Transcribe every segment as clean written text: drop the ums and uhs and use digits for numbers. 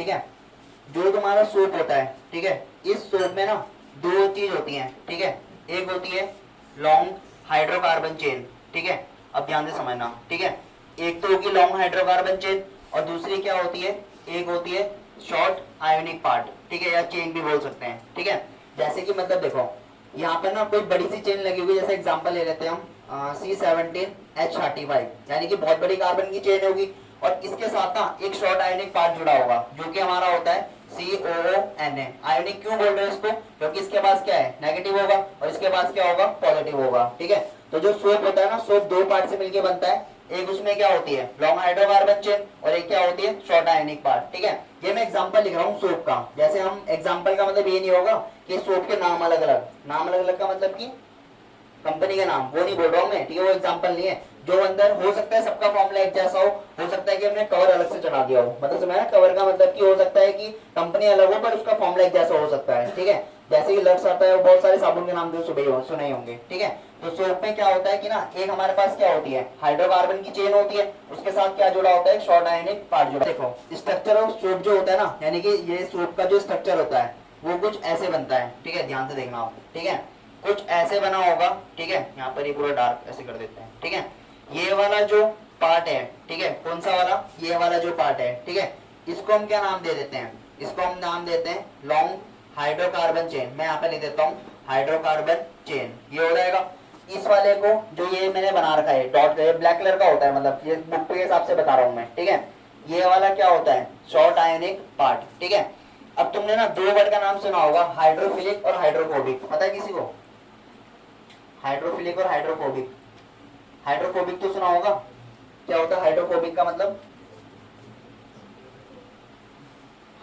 ठीक है। जो तुम्हारा सोप होता है, ठीक है, इस सोप में ना दो चीज होती हैं, ठीक है। एक होती है लॉन्ग हाइड्रोकार्बन चेन, ठीक है। अब ध्यान से समझना, ठीक है। एक तो होगी लॉन्ग हाइड्रोकार्बन चेन और दूसरी क्या होती है, एक होती है शॉर्ट आयोनिक पार्ट, ठीक है, या चेन भी बोल सकते हैं, ठीक है। जैसे कि मतलब देखो यहाँ पे ना कोई बड़ी सी चेन लगी हुई है, जैसे एग्जांपल ले लेते हैं हम C17H35, यानी कि बहुत बड़ी कार्बन की चेन होगी और इसके साथ ना एक शॉर्ट आयोनिक पार्ट जुड़ा होगा जो कि हमारा होता है COONA। आयोनिक क्यों बोल रहे हैं इसको, क्योंकि इसके पास क्या है, नेगेटिव होगा और इसके पास क्या होगा, पॉजिटिव होगा, ठीक है। तो जो सोप होता है ना, सोप दो पार्ट से मिलकर बनता है। एक उसमें क्या होती है लॉन्ग हाइड्रोकार्बन चेन और एक क्या होती है शॉर्ट आयोनिक पार्ट, ठीक है। ये मैं एग्जांपल लिख रहा हूँ सोप का। जैसे हम एग्जांपल का मतलब ये नहीं होगा कि सोप के नाम अलग अलग, नाम अलग अलग का मतलब कि कंपनी का नाम, वो नहीं बोल रहा हूँ मैं, ठीक है, वो एग्जांपल नहीं है। जो अंदर हो सकता है सबका फॉर्मूला एक जैसा हो सकता है कि हमने कवर अलग से चढ़ा दिया हो, मतलब समझ कवर का मतलब कि हो सकता है कि कंपनी अलग हो पर उसका फॉर्मूला एक जैसा हो सकता है, ठीक है। जैसे कि लक्स आता है, वो बहुत सारे साबुन के नाम जो सुने ही होंगे, ठीक है। तो सोप में क्या होता है कि ना एक हमारे पास क्या होती है हाइड्रोकार्बन की चेन होती है, उसके साथ क्या जुड़ा होता है शॉर्ट आयनिक पार्ट जुड़ा। देखो स्ट्रक्चर ऑफ सोप जो होता है ना, यानी कि ये सोप का जो स्ट्रक्चर होता है वो कुछ ऐसे बनता है, ठीक है, ध्यान से देखना आप, ठीक है। कुछ ऐसे बना होगा, ठीक है, यहाँ पर ये पूरा डार्क ऐसे कर देते हैं, ठीक है। ये वाला जो पार्ट है, ठीक है, कौन सा वाला, ये वाला जो पार्ट है, ठीक है, इसको हम क्या नाम दे देते हैं, इसको हम नाम देते हैं लॉन्ग हाइड्रोकार्बन चेन। मैं यहाँ पे लिख देता हूँ हाइड्रोकार्बन चेन, ये हो जाएगा। इस वाले को जो ये मैंने बना रखा है डॉट, ब्लैक कलर का होता है, मतलब ये बुक के हिसाब से बता रहा हूँ मैं, ठीक है। ये वाला क्या होता है शॉर्ट आयनिक पार्ट, ठीक है। अब तुमने ना दो वर्ड का नाम सुना होगा, हाइड्रोफिलिक और हाइड्रोफोबिक, पता है किसी को, हाइड्रोफिलिक और हाइड्रोफोबिक। हाइड्रोफोबिक तो सुना होगा, क्या होता है हाइड्रोफोबिक का मतलब,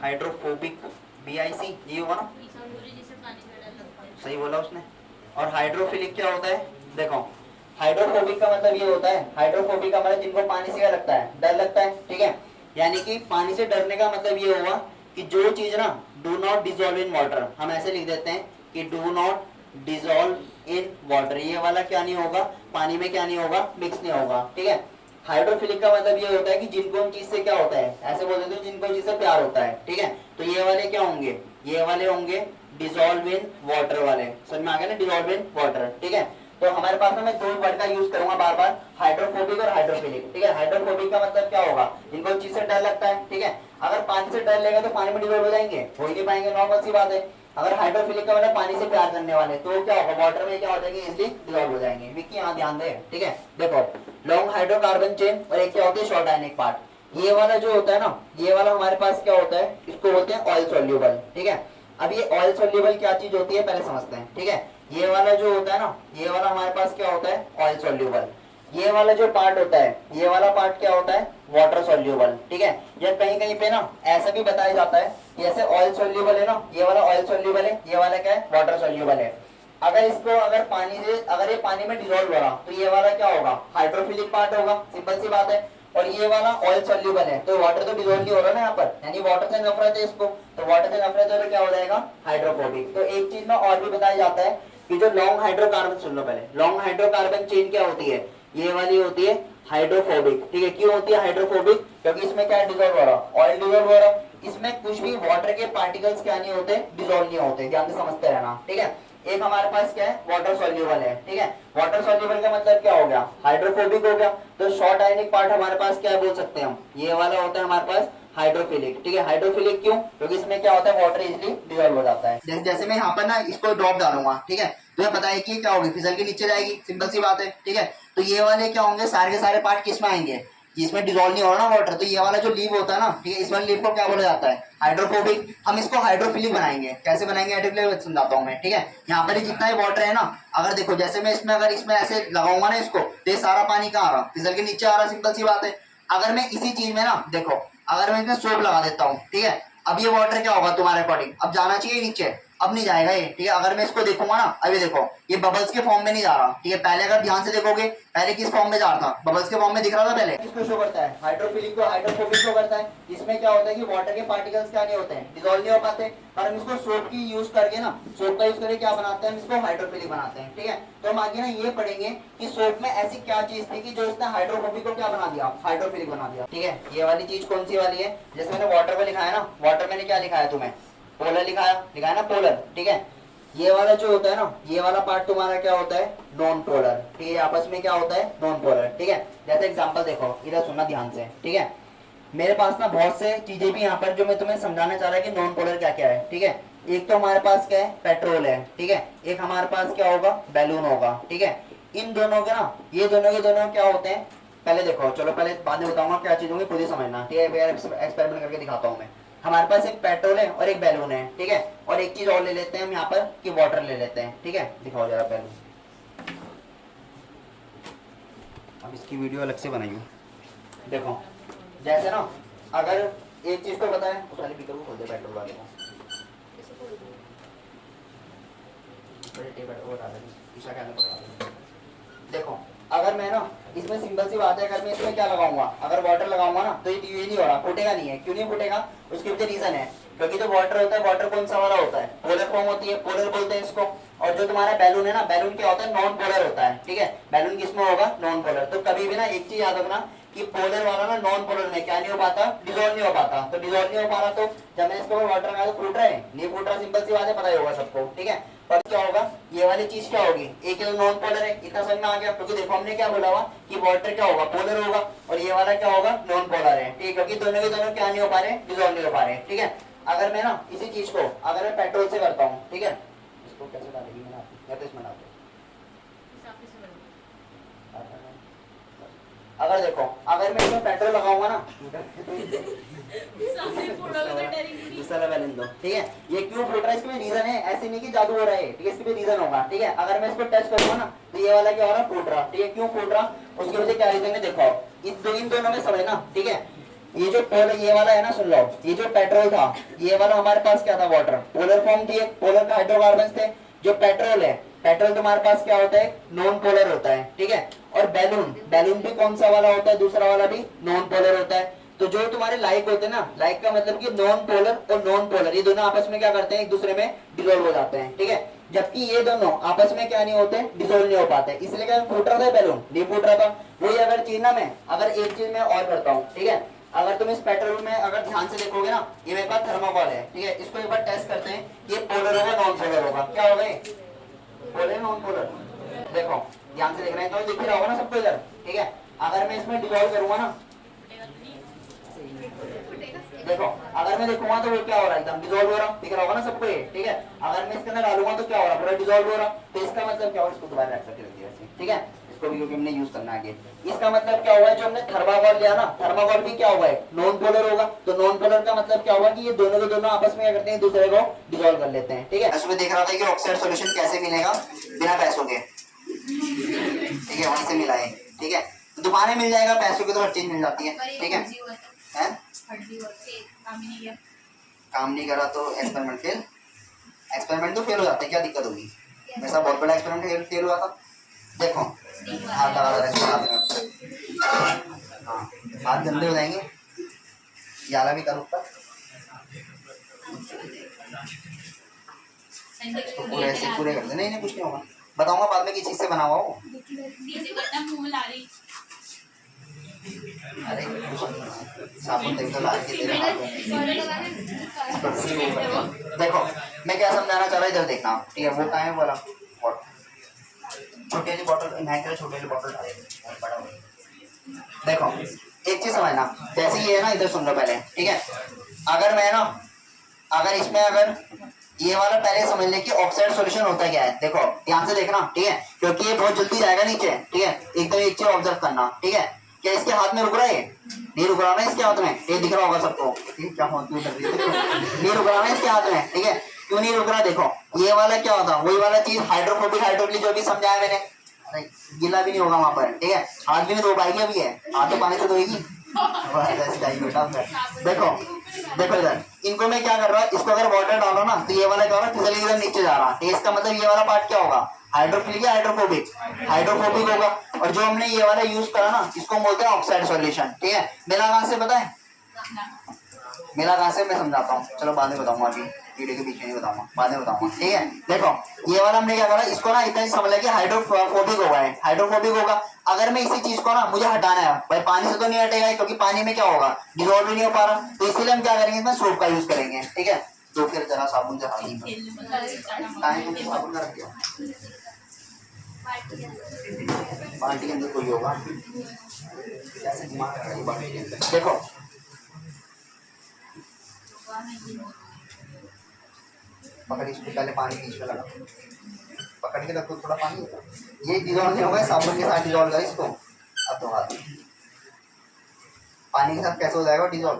हाइड्रोफोबिक BIC ये हुआ ना, सही बोला उसने। और हाइड्रोफिलिक क्या होता है, देखो हाइड्रोफोबिक का मतलब ये होता है, हाइड्रोफोबिक का मतलब जिनको पानी से क्या लगता है, डर लगता है, ठीक है। यानी कि पानी से डरने का मतलब ये हुआ कि जो चीज ना do not dissolve in water, हम ऐसे लिख देते हैं कि do not dissolve in water, ये वाला क्या नहीं होगा, पानी में क्या नहीं होगा, मिक्स नहीं होगा, ठीक है। हाइड्रोफिलिक का मतलब ये होता है कि जिनको उन चीज से क्या होता है, ऐसे बोल देते हैं जिनको उन चीज से प्यार होता है, ठीक है। तो ये वाले क्या होंगे, ये वाले होंगे डिजोल्व इन वाटर वाले, समझ में आ गया ना, डिजोल्व इन वाटर, ठीक है। तो हमारे पास में मैं दो वर्ड का यूज करूंगा बार बार, हाइड्रोफोबिक और हाइड्रोफिलिक, ठीक है। हाइड्रोफोबिक का मतलब क्या होगा, जिनको चीज से डर लगता है, ठीक है। अगर पानी से डर लेगा तो पानी में डिजोल्व हो जाएंगे, हो ही नहीं पाएंगे, नॉर्मल सी बात है। अगर हाइड्रोफिलिक का मतलब पानी से प्यार करने वाले, तो क्या होगा वाटर में क्या हो जाएंगे, इजिली डिजोल्व हो जाएंगे। विक्की यहाँ ध्यान दे, ठीक है। देखो लॉन्ग हाइड्रोकार्बन चेन और एक क्या होती है शॉर्ट आयनिक पार्ट। ये वाला जो होता है ना, ये वाला हमारे पास क्या होता है, इसको बोलते हैं ऑयल सोल्यूबल, ठीक है। अब ये ऑयल सोल्यूबल क्या चीज होती है पहले समझते हैं, ठीक है। ये वाला जो होता है ना, ये वाला हमारे पास क्या होता है ऑयल सोल्यूबल। ये वाला जो पार्ट होता है, ये वाला पार्ट क्या होता है वाटर सोल्यूबल, ठीक है। या कहीं कहीं पे ना ऐसा भी बताया जाता है कि जैसे ऑयल सोल्यूबल है ना, ये वाला ऑयल सोल्यूबल है, ये वाला क्या है वाटर सोल्यूबल है। अगर इसको अगर पानी से, अगर ये पानी में डिजोल्व हो रहा तो ये वाला क्या होगा हाइड्रोफिलिक पार्ट होगा, सिंपल सी बात है। और ये वाला ऑयल सोल्यूबल है, तो वाटर तो डिजोल्व नहीं हो रहा ना यहाँ पर, यानी वाटर से नफरत है इसको, तो वाटर से नफरत है तो क्या हो जाएगा हाइड्रोफोबिक। तो एक चीज में और भी बताया जाता है कि जो लॉन्ग हाइड्रोकार्बन, सुन लो पहले, लॉन्ग हाइड्रोकार्बन चेन क्या होती है, ये वाली होती है हाइड्रोफोबिक, ठीक है। क्यों होती है हाइड्रोफोबिक, क्योंकि इसमें क्या डिजोल्व हो रहा, ऑयल डिजोल्व हो रहा, इसमें कुछ भी वाटर के पार्टिकल्स क्या नहीं होते, डिजोल्व नहीं होते, ध्यान से समझते रहना, ठीक है। एक हमारे पास क्या है वाटर सोल्यूबल है, ठीक है। वाटर सोल्यूबल का मतलब क्या हो गया हाइड्रोफोबिक हो गया। तो शॉर्ट आयनिक पार्ट हमारे पास क्या बोल सकते हैं हम, ये वाला होता है हमारे पास हाइड्रोफिलिक, ठीक है। हाइड्रोफिलिक क्यों, क्योंकि इसमें क्या होता है वाटर इजिली डिजोल्व हो जाता है। जैसे मैं यहाँ पर ना इसको ड्रॉप डालूंगा, ठीक है, तुम्हें पता है कि क्या होगी, फिसल के नीचे जाएगी, सिंपल सी बात है, ठीक है। तो ये वाले क्या होंगे, सारे के सारे पार्ट किस में आएंगे, जिसमें डिजोल्व नहीं हो रहा ना वाटर, तो ये वाला जो लीव होता है ना, ठीक है, इस वाले लीव को क्या बोला जाता है हाइड्रोफोबिक। हम इसको हाइड्रोफिलिक बनाएंगे, कैसे बनाएंगे हाइड्रोफिलिक समझाता हूँ मैं, ठीक है। यहाँ पर जितना ही वाटर है ना, अगर देखो जैसे मैं इसमें अगर इसमें ऐसे लगाऊंगा ना इसको, तो ये सारा पानी कहाँ आ रहा, फिसल के नीचे आ रहा, सिंपल सी बात है। अगर मैं इसी चीज में ना देखो, अगर मैं इसमें सोप लगा देता हूँ, ठीक है, अब ये वाटर क्या होगा तुम्हारे अकॉर्डिंग, अब जाना चाहिए नीचे, अब नहीं जाएगा ये, ठीक है। अगर मैं इसको देखूंगा ना, अभी देखो ये बबल्स के फॉर्म में नहीं जा रहा, ठीक है। पहले अगर ध्यान से देखोगे, पहले किस फॉर्म में जा रहा था, बबल्स के फॉर्म में दिख रहा था पहले। किसको शो करता है, हाइड्रोफिलिक को, हाइड्रोफोबिक शो करता है। इसमें क्या होता है कि वाटर के पार्टिकल्स क्या नहीं होते हैं, डिसॉल्व नहीं हो पाते, और हम इसको सोप की यूज करके ना, सोप का यूज करके क्या बनाते हैं, हम इसको हाइड्रोफिलिक बनाते हैं, ठीक है। तो हम आगे ना ये पढ़ेंगे कि सोप में ऐसी क्या चीज थी कि जो इसने हाइड्रोफोबिक को क्या बना दिया, हाइड्रोफिलिक बना दिया, ठीक है। ये वाली चीज कौन सी वाली है, जैसे मैंने वाटर में लिखा है ना, वाटर मैंने क्या लिखा है तुम्हें, पोलर लिखा है ना, पोलर, ठीक है। ये वाला जो होता है ना, ये वाला पार्ट तुम्हारा क्या होता है, नॉन पोलर, ठीक है। आपस में क्या होता है, नॉन पोलर, ठीक है। जैसे एग्जांपल देखो, इधर सुनना ध्यान से, ठीक है। मेरे पास ना बहुत से चीजें भी यहाँ पर जो मैं तुम्हें समझाना चाह रहा है कि नॉन पोलर क्या क्या है, ठीक है। एक तो हमारे पास क्या है, पेट्रोल है, ठीक है। एक हमारे पास क्या होगा, बैलून होगा, ठीक है। इन दोनों के ना, ये दोनों के दोनों क्या होते हैं, पहले देखो, चलो पहले बाद में बताऊंगा क्या चीज होंगी, खुद ही समझना, ठीक है। एक्सपेरिमेंट करके दिखाता हूँ मैं। हमारे पास एक पेट्रोल है और एक बैलून है, ठीक है। और एक चीज और ले लेते हैं हम यहाँ पर कि वाटर ले लेते हैं, ठीक है। दिखाओ जरा बैलून, अब इसकी वीडियो अलग से बनाइए। देखो जैसे ना, अगर एक चीज तो पता है, उस वाले स्पीकर को खोल दे, पेट्रोल वाले को देखो, अगर मैं ना इसमें सिंपल सी बात है, अगर मैं इसमें क्या लगाऊंगा, अगर वाटर लगाऊंगा ना, तो ये नहीं हो रहा, फूटेगा नहीं है। क्यों नहीं फूटेगा, उसके पीछे रीजन है, क्योंकि जो वाटर होता है, वाटर कौन सा वाला होता है, पोलर फॉर्म होती है, पोलर बोलते हैं इसको। और जो तुम्हारा बैलून है ना, बैलून क्या होता है, नॉन पोलर होता है, ठीक है। बैलून किसमें होगा, नॉन पोलर। तो कभी भी ना एक चीज याद रखना कि पोलर वाला ना नॉन पोलर में क्या नहीं हो पाता, डिसॉल्व नहीं हो पाता। तो डिसॉल्व नहीं हो पा रहा, तो जब मैं इसको वाटर लगाया तो फूट रहा है, नहीं फूट रहा, सिंपल सी बात है, पता ही होगा सबको, ठीक है। पर क्या होगा, ये वाली चीज क्या होगी, एक नॉन पोलर है, इतना समझ में आ गया। क्योंकि देखो हमने क्या बोला हुआ कि वाटर क्या होगा, पोलर होगा, और ये वाला क्या होगा, नॉन पोलर है, ठीक है। क्योंकि दोनों के दोनों क्या नहीं हो पा रहे, डिसॉल्व नहीं हो पा रहे, ठीक है। अगर मैं ना इसी चीज को अगर मैं पेट्रोल से करता हूँ, ठीक है, इसको कैसे डालेगी, मैंने तो इसमें डालते, अगर देखो, अगर मैं इसमें पेट्रोल लगाऊंगा ना, दूसरा बैलेंस दो, ठीक है। ये क्यों फूट रहा है, इसमें रीजन है, ऐसे नहीं कि जादू हो रहा है, ठीक है। इसके भी रीजन होगा, ठीक है। अगर मैं इसको टच करूंगा ना, तो ये वाला क्या हो रहा, फूट रहा, ठीक है। क्यों फूट रहा, उसके वजह क्या रीजन है, देखो इन दोनों में समझना, ठीक है। ये जो पोलर ये वाला है ना, सुन लो, ये जो पेट्रोल था, ये वाला हमारे पास क्या था, वाटर, पोलर फॉर्म थी, पोलर का हाइड्रोकार्बन थे। जो पेट्रोल है, पेट्रोल तुम्हारे पास क्या होता है, नॉन पोलर होता है, ठीक है। और बैलून, बैलून भी कौन सा वाला होता है, दूसरा वाला भी नॉन पोलर होता है। तो जो तुम्हारे लाइक होते हैं ना, लाइक का मतलब कि नॉन पोलर और नॉन पोलर, ये दोनों आपस में क्या करते हैं, एक दूसरे में डिसॉल्व हो जाते हैं, ठीक है। जबकि ये दोनों आपस में क्या नहीं होते, डिसॉल्व नहीं हो पाते। इसलिए क्या फूट रहा था बैलून, नहीं फूट रहा था। वही अगर चीज ना, मैं अगर एक चीज मैं और करता हूँ, ठीक है। अगर तुम इस पेट्रोल में अगर ध्यान से देखोगे ना, ये मेरे पास थर्माकोल है, ठीक है। इसको एक बार टेस्ट करते हैं, ये पोलर होगा, नॉन पोलर होगा, क्या होगा, पोलर नॉन पोलर। देखो ध्यान से देख रहे हैं तो दिख रहा होगा ना सबको इधर, ठीक है। अगर मैं इसमें डिसॉल्व करूंगा ना, देखो अगर मैं देखूंगा तो वो क्या हो रहा है, एकदम डिसॉल्व हो रहा, दिख रहा होगा ना सबको ये, ठीक है। अगर मैं इसके अंदर डालूंगा तो क्या हो रहा, पूरा डिसॉल्व हो रहा। तो इसका मतलब क्या होगा, इसको दोबारा रख सकते हैं, ठीक है। इसको भी क्योंकि हमने यूज करना है आगे। इसका मतलब क्या हुआ है, जो हमने थर्माकोल लिया ना, थर्माकोल भी क्या हुआ है, नॉन पोलर होगा। तो नॉन पोलर का मतलब क्या हुआ कि ये दोनों के दोनों आपस में क्या करते हैं, दूसरे को डिसॉल्व कर लेते हैं, ठीक है। इसमें देख रहा था कि ऑक्साइड सॉल्यूशन कैसे मिलेगा, बिना पैसों के, ठीक है, वहीं से मिला है, ठीक है। दुकानें मिल जाएगा, पैसों की तो हर चीज मिल जाती है, ठीक है। काम नहीं करा तो एक्सपेरिमेंट फेल, एक्सपेरिमेंट तो फेल हो जाता है, क्या दिक्कत होगी, वैसा बहुत बड़ा एक्सपेरिमेंट फेल हुआ था। देखो हाथ लगा रहा है, हाँ हाथ गंदे हो जाएंगे, याला भी करो ऊपर, पूरे ऐसे पूरे कर दे, नहीं नहीं कुछ नहीं होगा, बताऊंगा बाद में किस चीज से बना हुआ हो। अरे साबुन देखो ला के तेरे हाथ में। देखो मैं क्या समझाना चाह रहा हूँ, इधर देखना, ठीक है। वो कहाँ है बोला, छोटी वाली बॉटल, छोटी वाली बॉटल बड़ा। देखो एक चीज समझना, जैसे ये है ना, इधर सुन लो पहले, ठीक है। अगर मैं ना, अगर इसमें अगर ये वाला पहले समझ ले कि ऑक्साइड सॉल्यूशन होता क्या है, देखो ध्यान से देखना, ठीक है। क्योंकि ये बहुत जल्दी जाएगा नीचे, ठीक है। एकदम एक चीज ऑब्जर्व करना, ठीक है। क्या इसके हाथ में रुक रहा है, नहीं रुक रहा ना इसके हाथ में, ये दिख रहा होगा सबको, क्या नहीं रुक रहा ना इसके हाथ में, ठीक है। क्यों नहीं रुक रहा, देखो ये वाला क्या होता, वही वाला चीज हाइड्रोफोबिक, हाइड्रोफिलिक जो भी समझाया मैंने, गीला भी नहीं होगा वहां पर, ठीक है। हाथ भी नहीं धो पाएगी, अभी है हाथ तो पानी से धोएगी, देखो देखो इधर, इनको मैं क्या कर रहा हूँ, इसको अगर वाटर डालो ना तो ये वाला क्या होगा, फिसल के इधर नीचे जा रहा है। इसका मतलब ये वाला पार्ट क्या होगा, हाइड्रोफिलिक या हाइड्रोफोबिक, हाइड्रोफोबिक होगा। और जो हमने ये वाला यूज करा ना, इसको हम बोलते हैं ऑक्साइड सॉल्यूशन। ठीक है, मिला कहाँ से पता है, मिला कहाँ से मैं समझाता हूँ, चलो बाद में बताऊंगा, अभी वीडियो के बीच में नहीं बताऊंगा, बाद में बताऊंगा। ठीक है, देखो ये वाला हमने क्या करा, इसको ना इतना ही समझ लिया कि हाइड्रोफोबिक होगा, है हाइड्रोफोबिक होगा। अगर मैं इसी चीज को ना मुझे हटाना है भाई, पानी से तो नहीं हटेगा क्योंकि पानी में क्या होगा, डिजोल्व भी नहीं हो पा रहा, तो इसीलिए हम क्या करेंगे, इसमें सोप का यूज करेंगे। ठीक है, तो फिर जरा साबुन से हाथ साबुन का रख दिया बाल्टी के अंदर, कोई होगा कैसे दिमाग रखा है बाल्टी के अंदर। देखो पकड़, इसको पहले पानी बीच में लगा, पकड़ के रखो थोड़ा पानी, ये डिजोल्व नहीं होगा, साबुन के साथ डिजोल्व है इसको। अब तो हाथ पानी के साथ कैसे हो जाएगा डिजोल्व,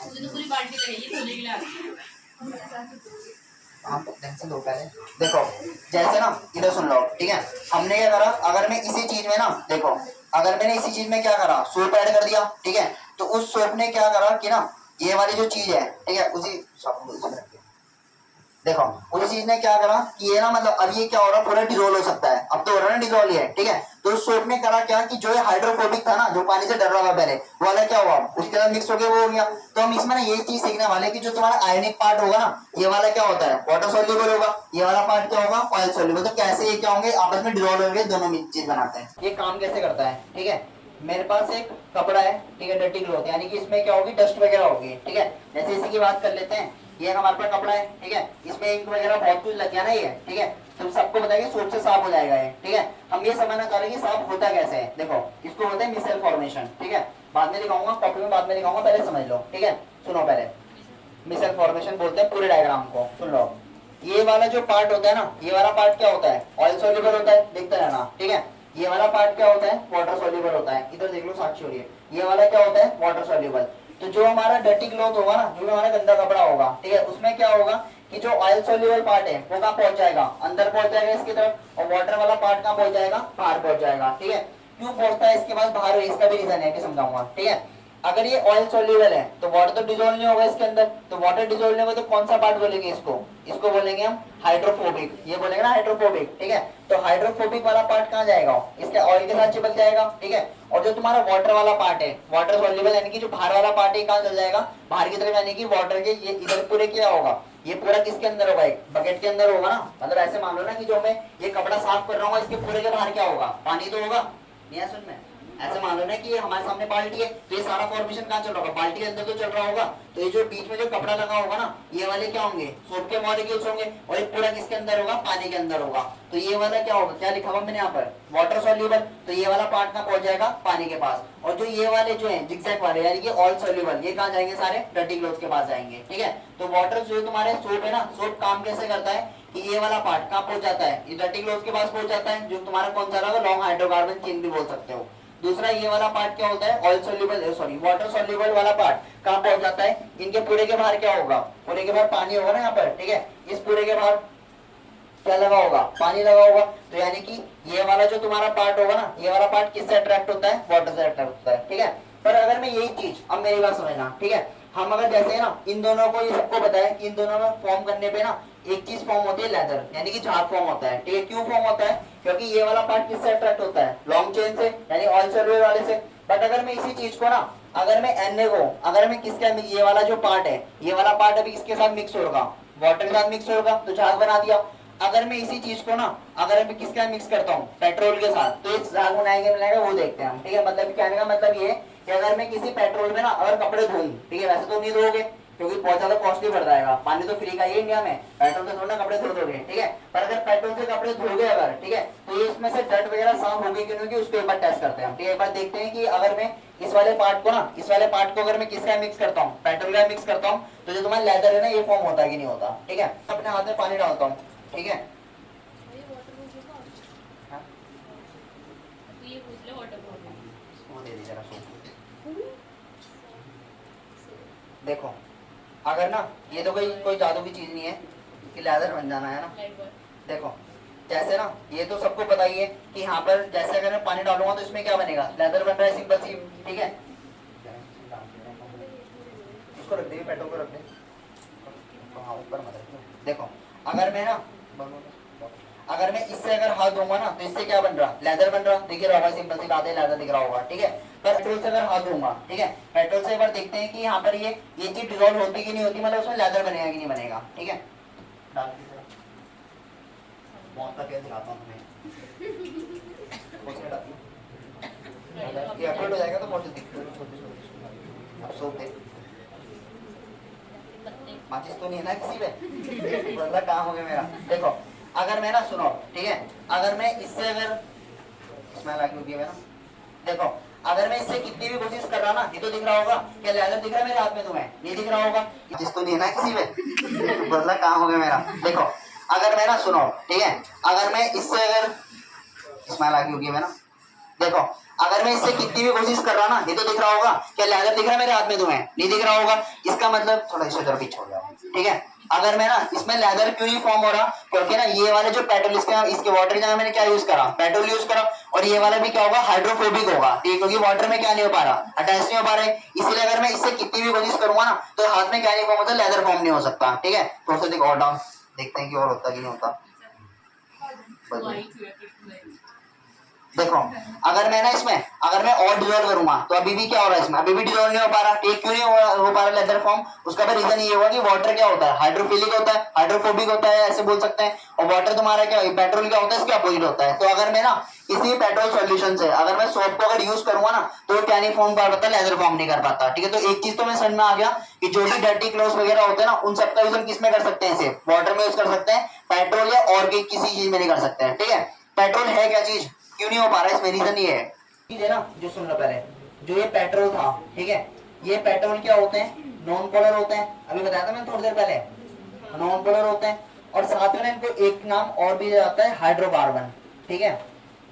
तो पूरी बाल्टी लगेगी धोने के लिए। हाँ टेंशन दो पहले। देखो जैसे ना इधर सुन लो, ठीक है, हमने क्या करा, अगर मैं इसी चीज में ना, देखो अगर मैंने इसी चीज में क्या करा, सोप ऐड कर दिया, ठीक है, तो उस सोप ने क्या करा कि ना ये वाली जो चीज है, ठीक है, उसी देखो उस चीज ने क्या करा कि ये ना मतलब अब ये क्या हो रहा है, पूरा डिजोल्व हो सकता है, अब तो हो रहा है ना डिजोल्व है। ठीक है, तो उस सोप ने करा क्या कि जो ये हाइड्रोफोबिक था ना, जो पानी से डर रहा था पहले, वो वाला क्या हुआ, उसके साथ मिक्स होकर वो हो गया। तो हम इसमें ना ये चीज सीखने वाले कि जो तुम्हारा आयनिक पार्ट होगा ना, ये वाला क्या होता है, वाटर सोल्यूबल होगा, ये वाला पार्ट क्या होगा, ऑयल सोल्यूबल। तो कैसे ये क्या होंगे, आपस में डिजोल्व होंगे, दोनों चीज बनाते हैं। ये काम कैसे करता है, ठीक है, मेरे पास एक कपड़ा है, ठीक है, डर्टी क्लॉथ, यानी कि इसमें क्या होगी, डस्ट वगैरह होगी। ठीक है, जैसे इसी की बात कर लेते हैं, ये हमारे पास कपड़ा है, ठीक है, इसमें इंक वगैरह बहुत कुछ लग गया ना ये, ठीक है, तुम सबको बताइए सोप से साफ हो जाएगा ये। ठीक है, हम ये समझना चाह रहे हैं कि साफ होता कैसे है। देखो इसको होता है मिसेल फॉर्मेशन। ठीक है, बाद में दिखाऊंगा, कॉपी में बाद में दिखाऊंगा, पहले समझ लो। ठीक है, सुनो पहले, मिसेल फॉर्मेशन बोलते हैं पूरे डायग्राम को, सुन लो। ये वाला जो पार्ट होता है ना, ये वाला पार्ट क्या होता है, ऑयल सोल्यूबल होता है, देखते रहना। ठीक है, ये वाला पार्ट क्या होता है, वाटर सोल्यूबल होता है। इधर देख लो साक्षी हो रही है, ये वाला क्या होता है, वाटर सोल्यूबल। तो जो हमारा डर्टी क्लॉथ होगा ना, जो हमारा गंदा कपड़ा होगा, ठीक है, उसमें क्या होगा कि जो ऑयल सोल्यूबल पार्ट है वो कहाँ पहुंच जाएगा, अंदर पहुंच जाएगा इसकी तरफ, और वाटर वाला पार्ट कहाँ पहुंच जाएगा, बाहर पहुंच जाएगा। ठीक है, क्यों पहुंचता है इसके बाद बाहर, इसका भी रीजन है कि समझाऊंगा। ठीक है, अगर ये ऑयल सोल्यूबल है तो वाटर तो डिजोल्व नहीं होगा इसके अंदर, तो वाटर डिजोल्व नहीं होगा तो कौन सा पार्ट बोलेंगे इसको, इसको बोलेंगे हम हाइड्रोफोबिक, ये बोलेंगे ना हाइड्रोफोबिक। ठीक है, तो हाइड्रोफोबिक वाला पार्ट कहाँ जाएगा, इसके ऑयल के साथ चिपक जाएगा। ठीक है, और जो तुम्हारा वाटर वाला पार्ट है, वाटर सोल्यूबल यानी कि जो बाहर वाला पार्ट है कहाँ चल जाएगा, बाहर की तरफ, यानी कि वाटर के ये इधर पूरे क्या होगा, ये पूरा किसके अंदर होगा, एक बकेट के अंदर होगा ना। मतलब ऐसे मान लो ना कि जो मैं ये कपड़ा साफ कर रहा हूँ, इसके पूरे के बाहर क्या होगा, पानी तो होगा, नहीं है सुन में, ऐसे मान लो ना कि ये हमारे सामने बाल्टी है, तो ये सारा फॉर्मेशन कहाँ चल रहा होगा, बाल्टी के अंदर तो चल रहा होगा। तो ये जो बीच में जो कपड़ा लगा होगा ना, ये वाले क्या होंगे, सोप के मॉलिक्यूल्स होंगे, और ये पूरा किसके अंदर होगा, पानी के अंदर होगा। तो ये वाला क्या होगा, क्या लिखा हुआ मैंने यहाँ पर, वाटर सोल्यूबल, तो ये वाला पार्ट कहाँ पहुंच जाएगा, पानी के पास। और जो ये वाले जो है जिगजैग वाले, यानी कि ऑयल सोल्यूबल, ये कहाँ जाएंगे, सारे डर्टी क्लॉथ के पास जाएंगे। ठीक है, तो वाटर जो तुम्हारे सोप है ना, सोप काम कैसे करता है कि ये वाला पार्ट कहाँ पहुंच जाता है, ये डर्टी क्लॉथ के पास पहुंच जाता है, जो तुम्हारा कौन सा रहा, लॉन्ग हाइड्रोकार्बन चेन भी बोल सकते हो। दूसरा ये वाला पार्ट क्या होता है, oil soluble, sorry water soluble वाला पार्ट कहाँ पहुंच जाता है, इनके पूरे के बाहर क्या होगा, पूरे के बाहर पानी होगा ना यहाँ पर। ठीक है, इस पूरे के बाहर क्या लगा होगा, पानी लगा होगा। तो यानी कि ये वाला जो तुम्हारा पार्ट होगा ना, ये वाला पार्ट किससे अट्रैक्ट होता है, वाटर से अट्रैक्ट होता है। ठीक है, पर अगर मैं यही चीज, अब मेरी बात समझना, ठीक है, हम अगर जैसे ना इन दोनों को, ये सबको बताया कि इन दोनों में फॉर्म करने पे ना एक चीज फॉर्म होती है, लेदर, यानी कि झाग फॉर्म होता है। ठीक है, क्यों फॉर्म होता है, क्योंकि ये वाला पार्ट किससे अट्रैक्ट होता है, लॉन्ग चेन से, यानी ऑयल सोल्यूबल वाले से। बट अगर मैं इसी चीज को ना, अगर मैं Na को, अगर मैं किसका, ये वाला जो पार्ट है, ये वाला पार्ट अभी किसके साथ मिक्स होगा, वाटर के साथ मिक्स होगा, तो झाग बना दिया। अगर मैं इसी चीज को ना, अगर मैं किसके साथ मिक्स करता हूँ, पेट्रोल के साथ, तो इस झाग बनाएंगे मिलाएगा, वो देखते हैं हम। ठीक है, मतलब कहने का मतलब ये कि अगर मैं किसी पेट्रोल में ना अगर कपड़े धोऊं, ठीक है, वैसे तो नहीं धोगे क्योंकि बहुत ज्यादा कॉस्टली पड़ जाएगा, पानी तो फ्री का ही इंडिया में, पेट्रोल से थोड़ा कपड़े धो दोगे। ठीक है, पर अगर पेट्रोल से कपड़े धोगे अगर, ठीक है, तो ये इसमें से डट वगैरह साफ होगी कि नहीं, उसको एक बार टेस्ट करते हैं हम। ठीक है, एक बार देखते हैं कि अगर मैं इस वाले पार्ट को ना, इस वाले पार्ट को अगर मैं किसका मिक्स करता हूँ, पेट्रोल का मिक्स करता हूँ, तो जो तुम्हारा लेदर है ना, ये फॉर्म होता है कि नहीं होता। ठीक है, अपने हाथ में पानी डालता हूँ, ठीक है, देखो अगर ना, ये तो कोई कोई जादू की चीज नहीं है कि लेदर बन जाना है ना। देखो जैसे ना ये तो सबको पता ही है कि यहाँ पर जैसे अगर मैं पानी डालूंगा तो इसमें क्या बनेगा, लेदर बन रहा है, सिंपल सी, ठीक है। इसको रख दे, पेट्रोल को रख दे, हाँ ऊपर मत रख। देखो अगर मैं ना, अगर मैं इससे अगर हाथ दूंगा ना तो इससे क्या बन रहा, लेदर बन रहा, दिख रहा होगा, सिंपल सी बात है, लेदर दिख रहा होगा, ठीक है। पर पेट्रोल से अगर हाथ दूंगा, ठीक है, पेट्रोल से एक बार देखते हैं कि यहाँ पर ये चीज डिजोल्व होती कि नहीं होती, मतलब उसमें लेदर बनेगा कि नहीं बनेगा, ठीक है। मौत का क्या दिखाता हूँ तुम्हें, ये अपलोड हो जाएगा तो बहुत जल्दी। अब सोच दे, माचिस तो नहीं है ना किसी पे, बंदा काम हो गया मेरा। देखो अगर मैं ना, सुनो ठीक है, अगर मैं इससे अगर स्मेल आ गई है ना, देखो अगर मैं इससे कितनी भी कोशिश कर रहा ना, ये तो दिख रहा होगा, क्या लेदर दिख रहा है मेरे हाथ में, तुम्हें नहीं दिख रहा होगा, माचिस तो नहीं है ना किसी पे, बंदा काम हो गया मेरा। देखो अगर मैं ना, सुनो ठीक है, अगर मैं इससे अगर स्मेल आ गई होगी है ना, देखो अगर मैं इससे कितनी भी कोशिश कर रहा ना, ये तो दिख रहा होगा, क्या लेदर दिख रहा है मेरे हाथ में, तुम्हें नहीं दिख रहा होगा, इसका मतलब थोड़ा इसे उधर पीछे हो जाओ, ठीक है। अगर मैं ना इसमें लेदर क्यों नहीं फॉर्म हो रहा, क्योंकि ना ये वाले जो पेट्रोल, इसके वाटर की जगह मैंने क्या यूज करा, पेट्रोल यूज करा, और ये वाला भी क्या होगा, हाइड्रोफोबिक होगा, ठीक है, क्योंकि वाटर में क्या नहीं हो पा रहा, अटैच नहीं हो पा रहे, इसलिए अगर मैं इससे कितनी भी कोशिश करूंगा ना तो हाथ में क्या नहीं फॉर्म होता, लेदर फॉर्म नहीं हो सकता, ठीक है। थोड़ा सा देखो और डाउन, देखते हैं कि और होता कि नहीं होता। देखो अगर मैं ना इसमें, अगर मैं और डिजोल्व करूंगा तो अभी भी क्या हो रहा है इसमें, अभी भी डिजोल्व नहीं हो पा रहा, ठीक, क्यों नहीं हो पा रहा लेदर फॉर्म, उसका भी रीजन ये होगा कि वाटर क्या होता है, हाइड्रोफिलिक होता है, हाइड्रोफोबिक होता है, ऐसे बोल सकते हैं, और वाटर तुम्हारा क्या, पेट्रोल क्या होता है, इसके अपोजिट होता है। तो अगर मैं ना इसी पेट्रोल सॉल्यूशन से अगर मैं सोप को अगर यूज करूंगा ना तो क्या नहीं फॉर्म कर पाता, लेदर फॉर्म नहीं कर पाता, ठीक है। तो एक चीज तो मैं समझ में आ गया कि जो भी डर्टी क्लोथ्स वगैरह होते हैं ना, उन सबका यूज हम किस में कर सकते हैं, सिर्फ वाटर में यूज कर सकते हैं, पेट्रोल या और किसी चीज में नहीं कर सकते हैं, ठीक है। पेट्रोल है क्या चीज, क्यों नहीं हो पा रहा है, इसमें रीजन ये है ना, जो सुन लो पहले, जो ये पेट्रोल था, ठीक है, ये पेट्रोल क्या होते हैं, नॉन पोलर होते हैं, अभी बताया था मैंने थोड़ी देर पहले, नॉन पोलर होते हैं, और साथ में इनको एक नाम और भी आता है, हाइड्रोकार्बन, ठीक है।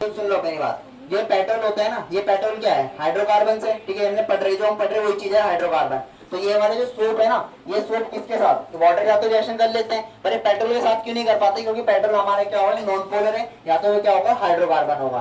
तो सुन लो पहली बात, ये पेट्रोल होता है ना, ये पेट्रोल क्या है, हाइड्रोकार्बन से, ठीक है, हमने पढ़ रही, जो हम पढ़ रहे वही चीज है हाइड्रोकार्बन। तो ये वाले जो सोप है ना, ये सोप किसके साथ, वाटर या तो रिएक्शन कर लेते हैं, पर ये पेट्रोल के साथ क्यों नहीं कर पाते, क्योंकि पेट्रोल हमारे क्या होगा, नॉन पोलर है, या तो वो क्या होगा, हाइड्रोकार्बन होगा।